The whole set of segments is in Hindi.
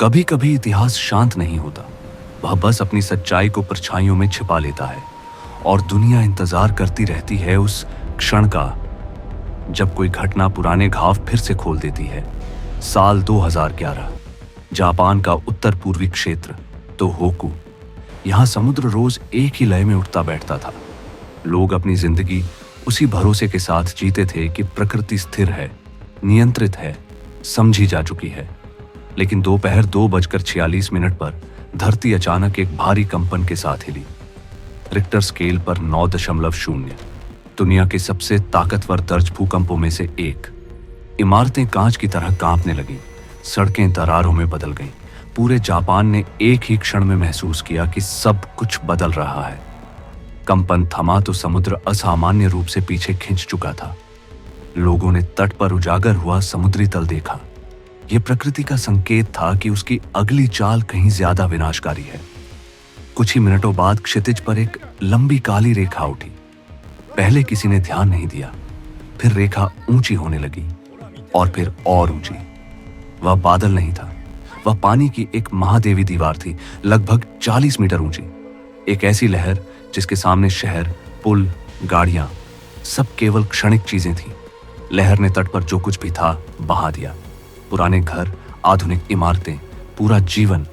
कभी कभी इतिहास शांत नहीं होता, वह बस अपनी सच्चाई को परछाइयों में छिपा लेता है और दुनिया इंतजार करती रहती है उस क्षण का जब कोई घटना पुराने घाव फिर से खोल देती है। साल 2011, जापान का उत्तर पूर्वी क्षेत्र तोहोकू। यहाँ समुद्र रोज एक ही लय में उठता बैठता था। लोग अपनी जिंदगी उसी भरोसे के साथ जीते थे कि प्रकृति स्थिर है, नियंत्रित है, समझी जा चुकी है। लेकिन दोपहर 2:46 पर धरती अचानक एक भारी कंपन के साथ हिली। रिक्टर स्केल पर 9.0, दुनिया के सबसे ताकतवर दर्ज भूकंपों में से एक। इमारतें कांच की तरह कांपने लगीं, सड़कें दरारों में बदल गईं। पूरे जापान ने एक ही क्षण में महसूस किया कि सब कुछ बदल रहा है। कंपन थमा तो समुद्र असामान्य रूप से पीछे खिंच चुका था। लोगों ने तट पर उजागर हुआ समुद्री तल देखा। यह प्रकृति का संकेत था कि उसकी अगली चाल कहीं ज्यादा विनाशकारी है। कुछ ही मिनटों बाद क्षितिज पर एक लंबी काली रेखा उठी। पहले किसी ने ध्यान नहीं दिया, फिर रेखा ऊंची होने लगी और फिर और ऊंची। वह बादल नहीं था, वह पानी की एक महादेवी दीवार थी, लगभग 40 मीटर ऊंची। एक ऐसी लहर जिसके सामने शहर, पुल, गाड़ियां, सब केवल क्षणिक चीजें थीं। लहर ने तट पर जो कुछ भी था बहा दिया। पुराने घर, आधुनिक इमारतें, पूरा जीवन,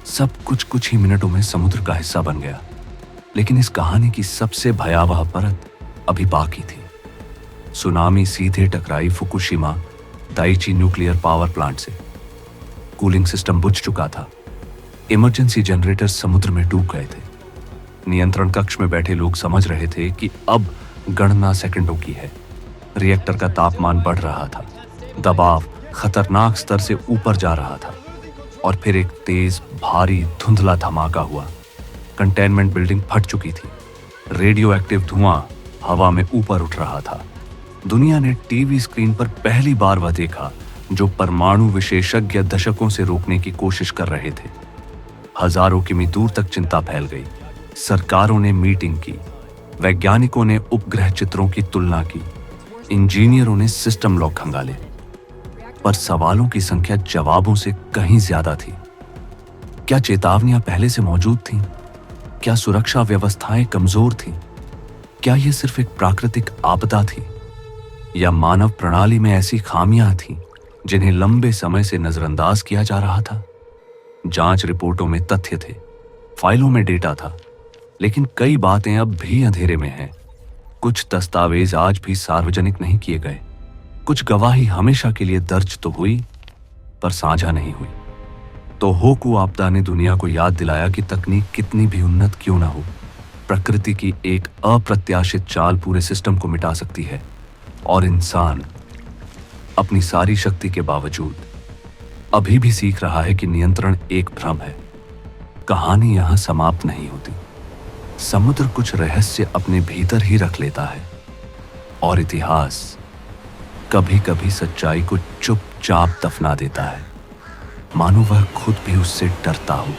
सब कुछ ही मिनटों में समुद्र का हिस्सा बन गया। लेकिन इस कहानी की सबसे भयावह परत अभी बाकी थी। सुनामी सीधे टकराई Fukushima Daiichi nuclear power plant से। कूलिंग सिस्टम बुझ चुका था। इमरजेंसी जनरेटर समुद्र में डूब गए थे। नियंत्रण कक्ष में बैठे लोग समझ रहे थे कि अब गणना सेकंडों की है। रिएक्टर का तापमान बढ़ रहा था, दबाव खतरनाक स्तर से ऊपर जा रहा था और फिर एक तेज, भारी, धुंधला धमाका हुआ। कंटेनमेंट बिल्डिंग फट चुकी थी। रेडियो एक्टिव धुआं हवा में ऊपर उठ रहा था। दुनिया ने टीवी स्क्रीन पर पहली बार वह देखा जो परमाणु विशेषज्ञ दशकों से रोकने की कोशिश कर रहे थे। हजारों किमी दूर तक चिंता फैल गई। सरकारों ने मीटिंग की, वैज्ञानिकों ने उपग्रह चित्रों की तुलना की, इंजीनियरों ने सिस्टम लॉक खंगाले। पर सवालों की संख्या जवाबों से कहीं ज्यादा थी। क्या चेतावनियां पहले से मौजूद थीं? क्या सुरक्षा व्यवस्थाएं कमजोर थीं? क्या यह सिर्फ एक प्राकृतिक आपदा थी या मानव प्रणाली में ऐसी खामियां थीं जिन्हें लंबे समय से नजरअंदाज किया जा रहा था? जांच रिपोर्टों में तथ्य थे, फाइलों में डेटा था, लेकिन कई बातें अब भी अंधेरे में हैं। कुछ दस्तावेज आज भी सार्वजनिक नहीं किए गए। कुछ गवाही हमेशा के लिए दर्ज तो हुई, पर साझा नहीं हुई। तोहोकू आपदा ने दुनिया को याद दिलाया कि तकनीक कितनी भी उन्नत क्यों ना हो, प्रकृति की एक अप्रत्याशित चाल पूरे सिस्टम को मिटा सकती है। और इंसान अपनी सारी शक्ति के बावजूद अभी भी सीख रहा है कि नियंत्रण एक भ्रम है। कहानी यहां समाप्त नहीं होती। समुद्र कुछ रहस्य अपने भीतर ही रख लेता है और इतिहास कभी कभी सच्चाई को चुपचाप दफना देता है, मानो वह खुद भी उससे डरता हो।